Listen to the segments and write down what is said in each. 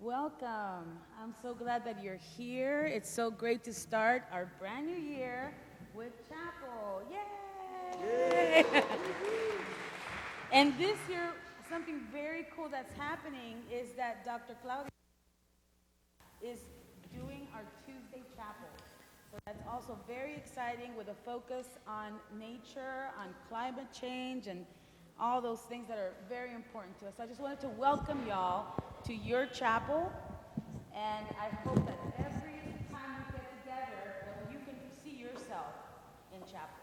Welcome. I'm so glad that you're here. It's so great to start our brand new year with chapel. Yay! And this year, something very cool that's happening is that Dr. Claudio is doing our Tuesday chapel. So that's also very exciting with a focus on nature, on climate change, and all those things that are very important to us. So I just wanted to welcome y'all to your chapel, and I hope that every time we get together, that you can see yourself in chapel.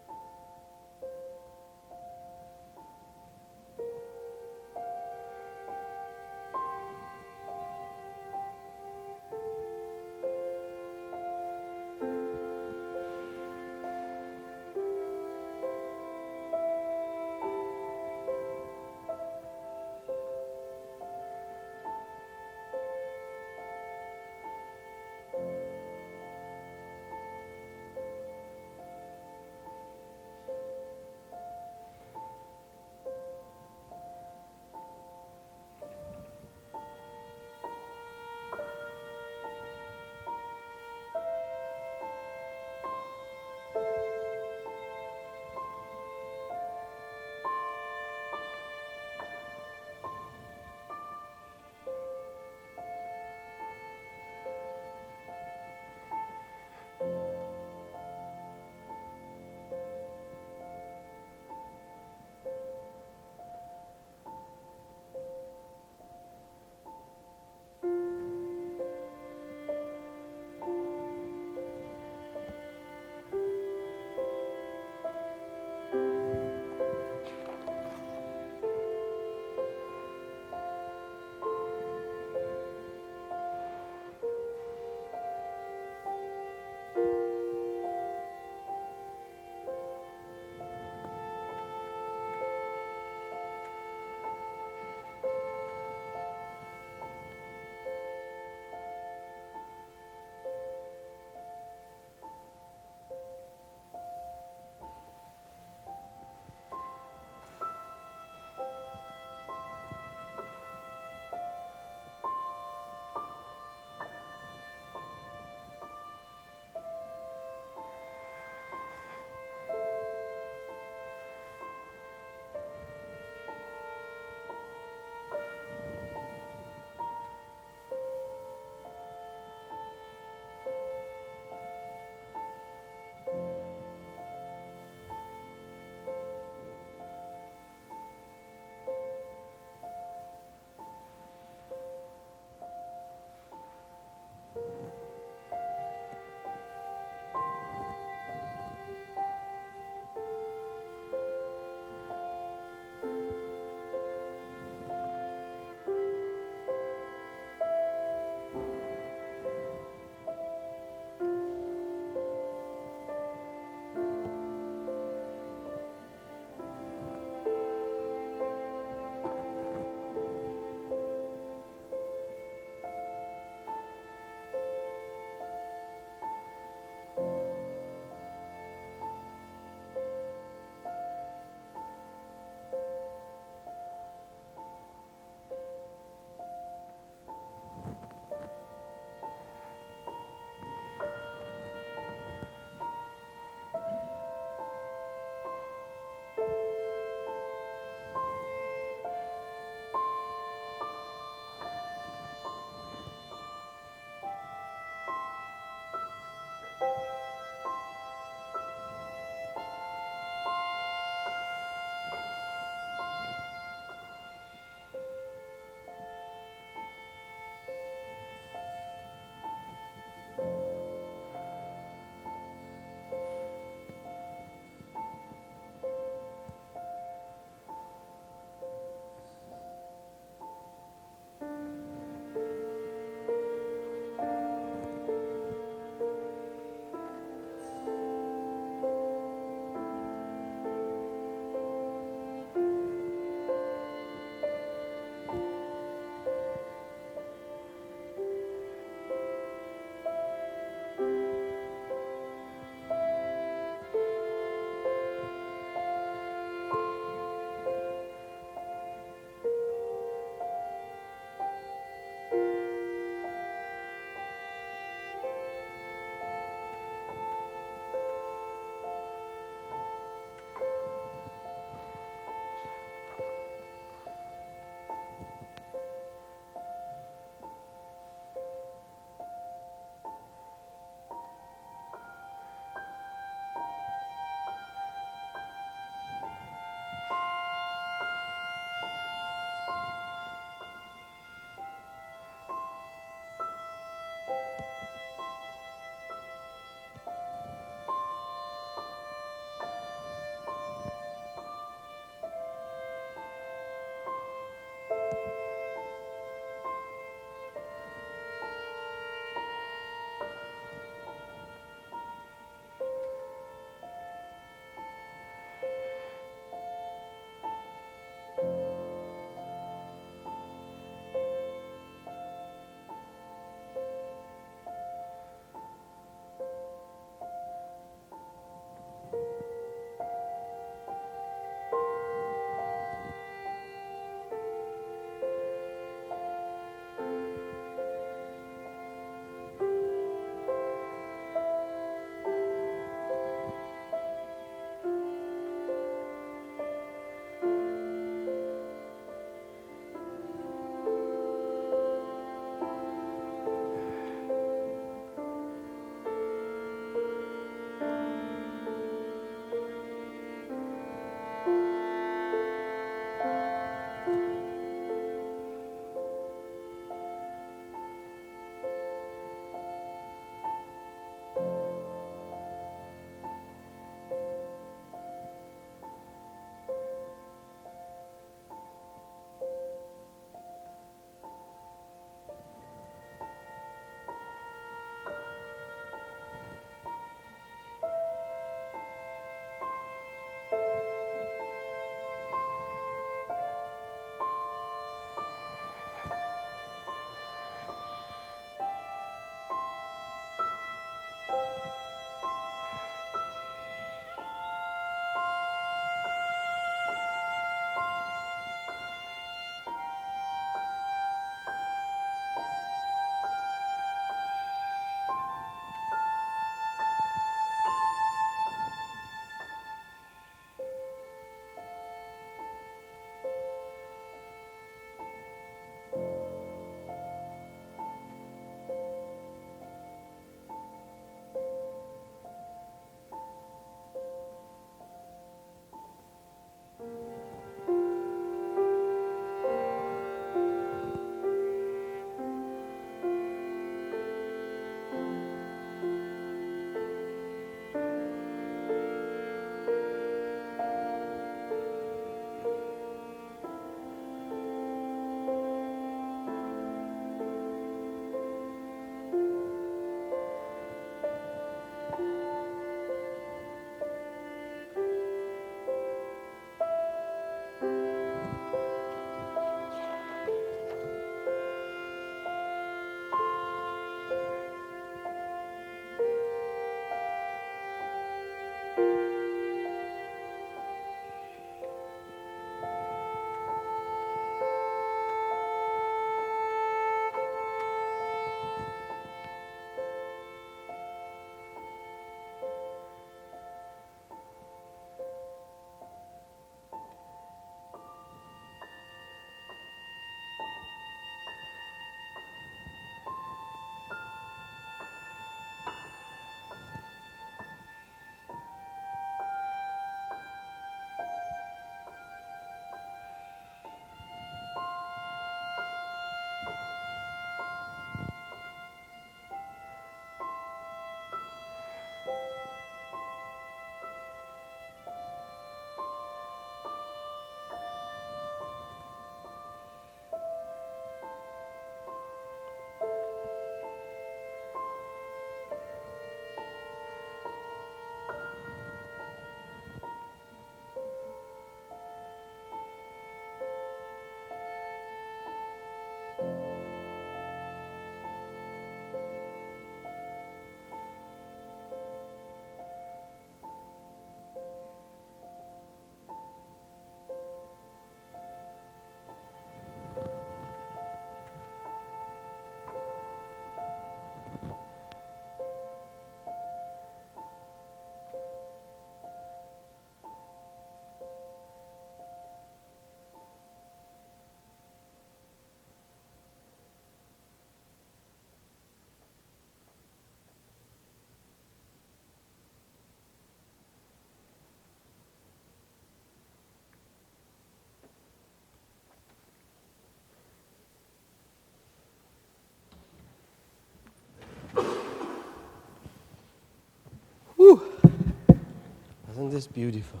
Isn't this beautiful?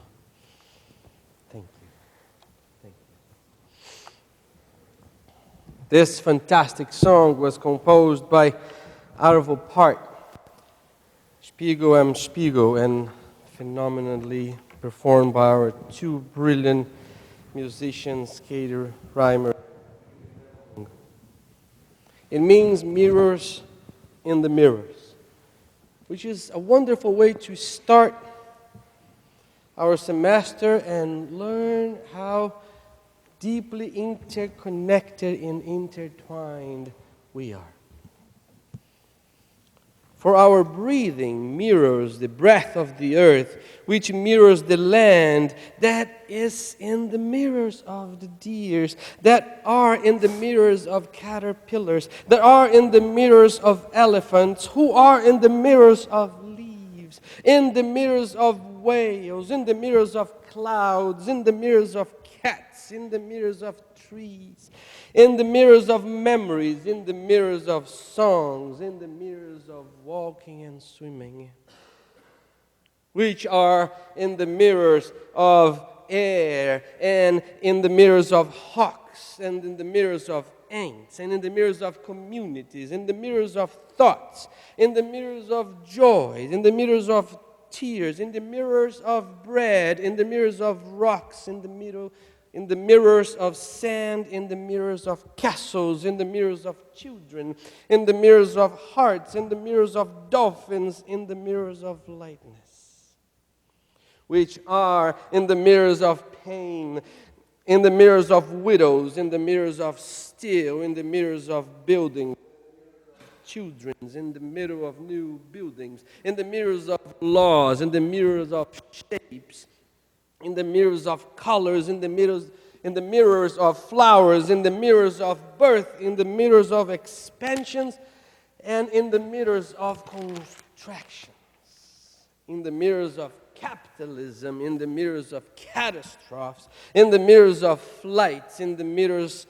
Thank you. Thank you. This fantastic song was composed by Arvo Part, Spiegel and Spiegel, and phenomenally performed by our two brilliant musicians, skater, rhymer. It means mirrors in the mirrors, which is a wonderful way to start our semester and learn how deeply interconnected and intertwined we are. For our breathing mirrors the breath of the earth, which mirrors the land that is in the mirrors of the deers, that are in the mirrors of caterpillars, that are in the mirrors of elephants, who are in the mirrors of leaves, in the mirrors of whales, in the mirrors of clouds, in the mirrors of cats, in the mirrors of trees, in the mirrors of memories, in the mirrors of songs, in the mirrors of walking and swimming, which are in the mirrors of air, and in the mirrors of hawks, and in the mirrors of ants, and in the mirrors of communities, in the mirrors of thoughts, in the mirrors of joys, in the mirrors of tears, in the mirrors of bread, in the mirrors of rocks, in the mirrors of sand, in the mirrors of castles, in the mirrors of children, in the mirrors of hearts, in the mirrors of dolphins, in the mirrors of lightness, which are in the mirrors of pain, in the mirrors of widows, in the mirrors of steel, in the mirrors of buildings, children's, in the middle of new buildings, in the mirrors of laws, in the mirrors of shapes, in the mirrors of colors, in the mirrors of flowers, in the mirrors of birth, in the mirrors of expansions, and in the mirrors of contractions, in the mirrors of capitalism, in the mirrors of catastrophes, in the mirrors of flights, in the mirrors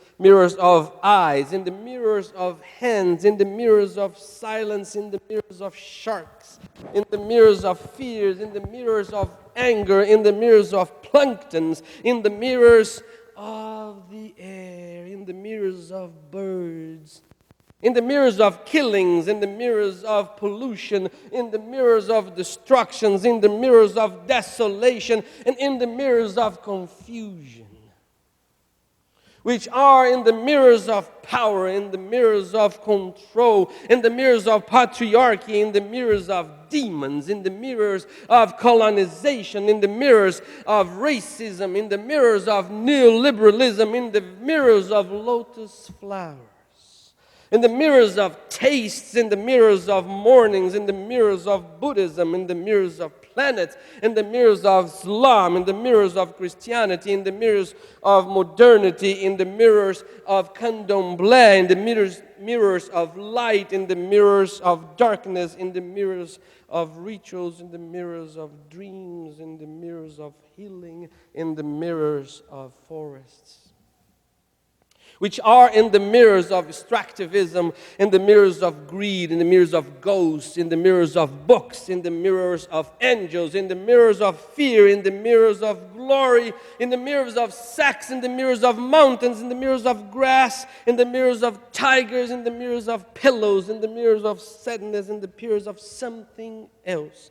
of eyes, in the mirrors of hands, in the mirrors of silence, in the mirrors of sharks, in the mirrors of fears, in the mirrors of anger, in the mirrors of planktons, in the mirrors of the air, in the mirrors of birds, in the mirrors of killings, in the mirrors of pollution, in the mirrors of destructions, in the mirrors of desolation, and in the mirrors of confusion, which are in the mirrors of power, in the mirrors of control, in the mirrors of patriarchy, in the mirrors of demons, in the mirrors of colonization, in the mirrors of racism, in the mirrors of neoliberalism, in the mirrors of lotus flowers, in the mirrors of tastes, in the mirrors of mornings, in the mirrors of Buddhism, in the mirrors of planets, in the mirrors of Islam, in the mirrors of Christianity, in the mirrors of modernity, in the mirrors of candomblé, in the mirrors of light, in the mirrors of darkness, in the mirrors of rituals, in the mirrors of dreams, in the mirrors of healing, in the mirrors of forests, which are in the mirrors of extractivism, in the mirrors of greed, in the mirrors of ghosts, in the mirrors of books, in the mirrors of angels, in the mirrors of fear, in the mirrors of glory, in the mirrors of sex, in the mirrors of mountains, in the mirrors of grass, in the mirrors of tigers, in the mirrors of pillows, in the mirrors of sadness, in the mirrors of something else,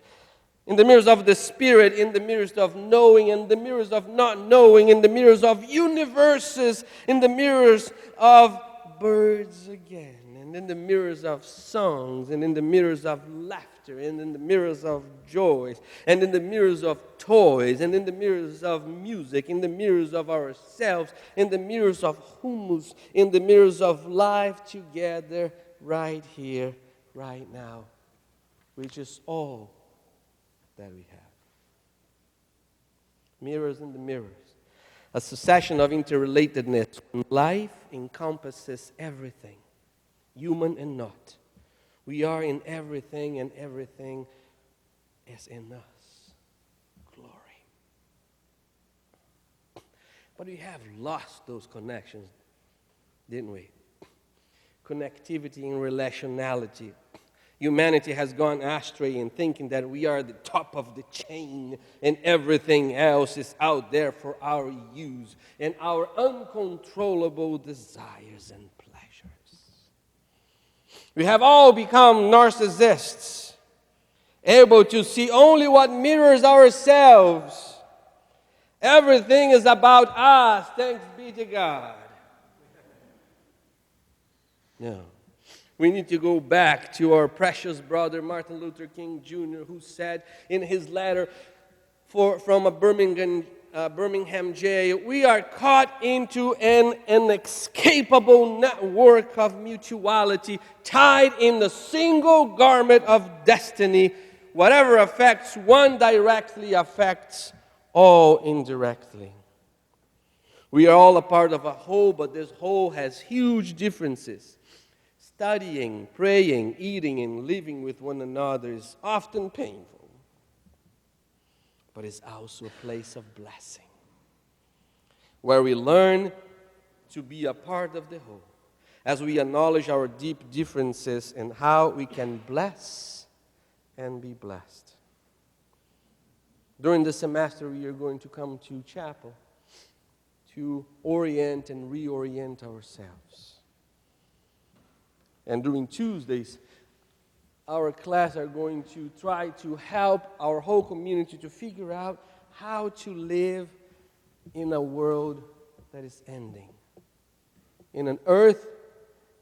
in the mirrors of the spirit, in the mirrors of knowing, in the mirrors of not knowing, in the mirrors of universes, in the mirrors of birds again, and in the mirrors of songs, and in the mirrors of laughter, and in the mirrors of joys, and in the mirrors of toys, and in the mirrors of music, in the mirrors of ourselves, in the mirrors of humus, in the mirrors of life together right here, right now, which is all that we have. Mirrors in the mirrors. A succession of interrelatedness. Life encompasses everything, human and not. We are in everything, and everything is in us. Glory. But we have lost those connections, didn't we? Connectivity and relationality. Humanity has gone astray in thinking that we are the top of the chain and everything else is out there for our use and our uncontrollable desires and pleasures. We have all become narcissists, able to see only what mirrors ourselves. Everything is about us, thanks be to God. No. We need to go back to our precious brother Martin Luther King Jr., who said in his letter from a Birmingham jail, we are caught into an inescapable network of mutuality, tied in the single garment of destiny. Whatever affects one directly affects all indirectly. We are all a part of a whole, but this whole has huge differences. Studying, praying, eating, and living with one another is often painful, but it's also a place of blessing, where we learn to be a part of the whole, as we acknowledge our deep differences and how we can bless and be blessed. During the semester, we are going to come to chapel to orient and reorient ourselves. And during Tuesdays, our class are going to try to help our whole community to figure out how to live in a world that is ending, in an earth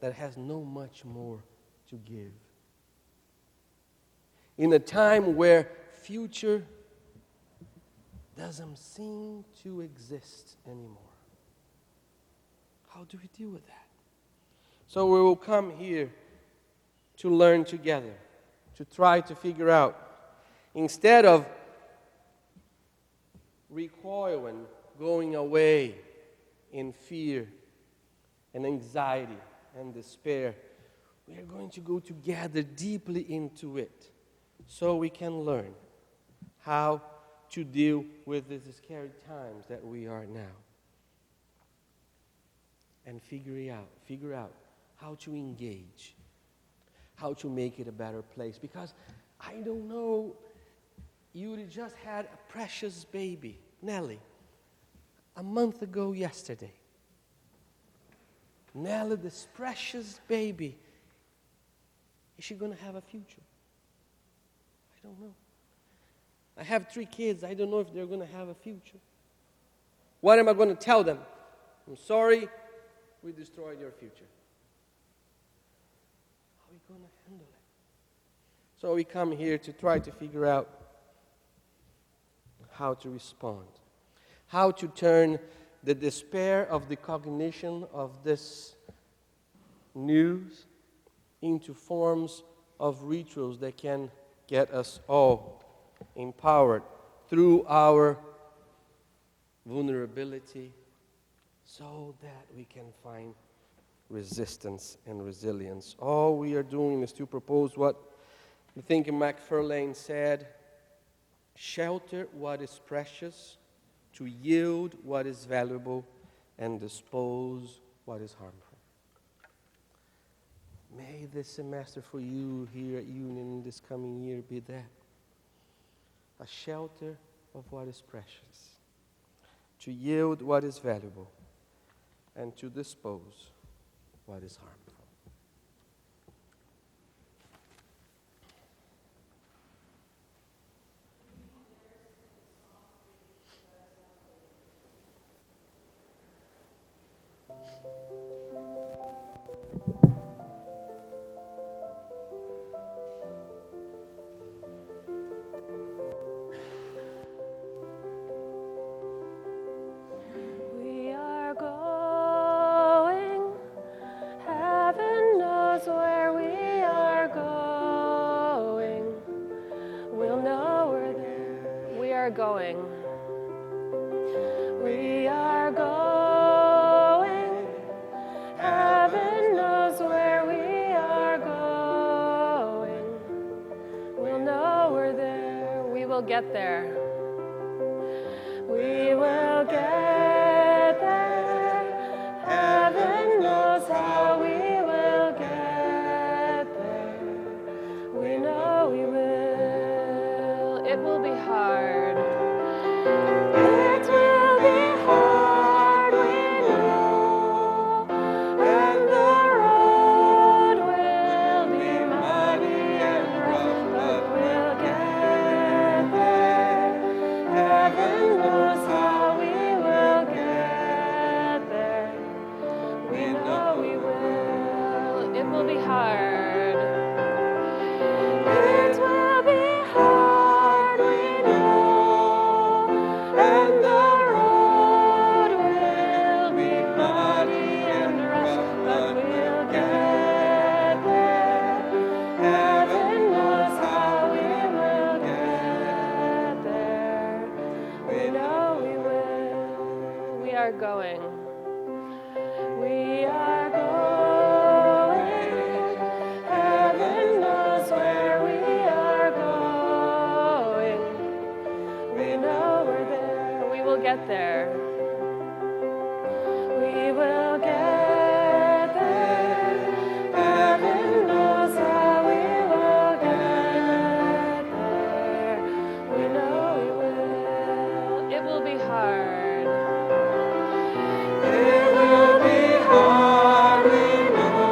that has no much more to give, in a time where future doesn't seem to exist anymore. How do we deal with that? So we will come here to learn together, to try to figure out, instead of recoiling, going away in fear and anxiety and despair, we are going to go together deeply into it so we can learn how to deal with these scary times that we are now. And figure out how to engage, how to make it a better place. Because I don't know, Yuri just had a precious baby, Nellie, a month ago yesterday. Nellie, this precious baby, is she going to have a future? I don't know. I have 3 kids. I don't know if they're going to have a future. What am I going to tell them? I'm sorry, we destroyed your future. How are we going to handle it? So we come here to try to figure out how to respond, how to turn the despair of the cognition of this news into forms of rituals that can get us all empowered through our vulnerability, so that we can find resistance and resilience. All we are doing is to propose what I think McFarlane said: shelter what is precious, to yield what is valuable, and dispose what is harmful. May this semester for you here at Union this coming year be that. A shelter of what is precious, to yield what is valuable, and to dispose what is harmful. We are going, heaven knows where we are going. We'll know we're there. We are going. We are going, heaven knows where we are going. We'll know we're there. We will get there. We will get there. Heaven knows how we will get there. We know we will. It will be hard. It will be hard, we know. And the road will be muddy and rough, but we'll get there. Heaven knows how we will get there. We know we will. It will be hard. It will be hard, we know, and the road will be muddy and rough, but we'll get there. Heaven knows how we will get there. We know we will. We are going. We are going. Heaven knows where we are going. We know we're there. We will get there. We will get there. Heaven knows how we will get there. We know we will. It will be hard. It will be hard, we know,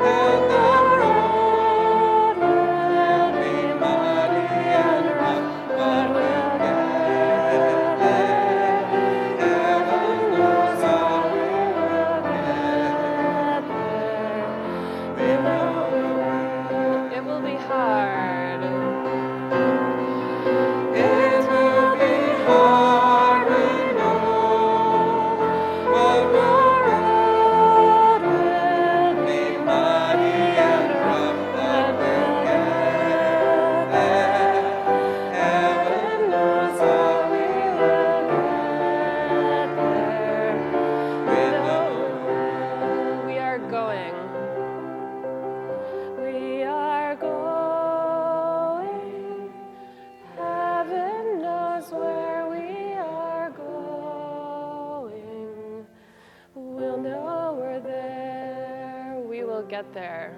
and the road will be muddy and rough, but we'll get there. Heaven knows how we will get there. We know we will. It will be hard. It will be hard, we know, but the road will be muddy and rough, but we'll get there. Heaven knows how we will get there. We know we are going. We are going. Heaven knows where we are going. We'll know we're there. We will get there.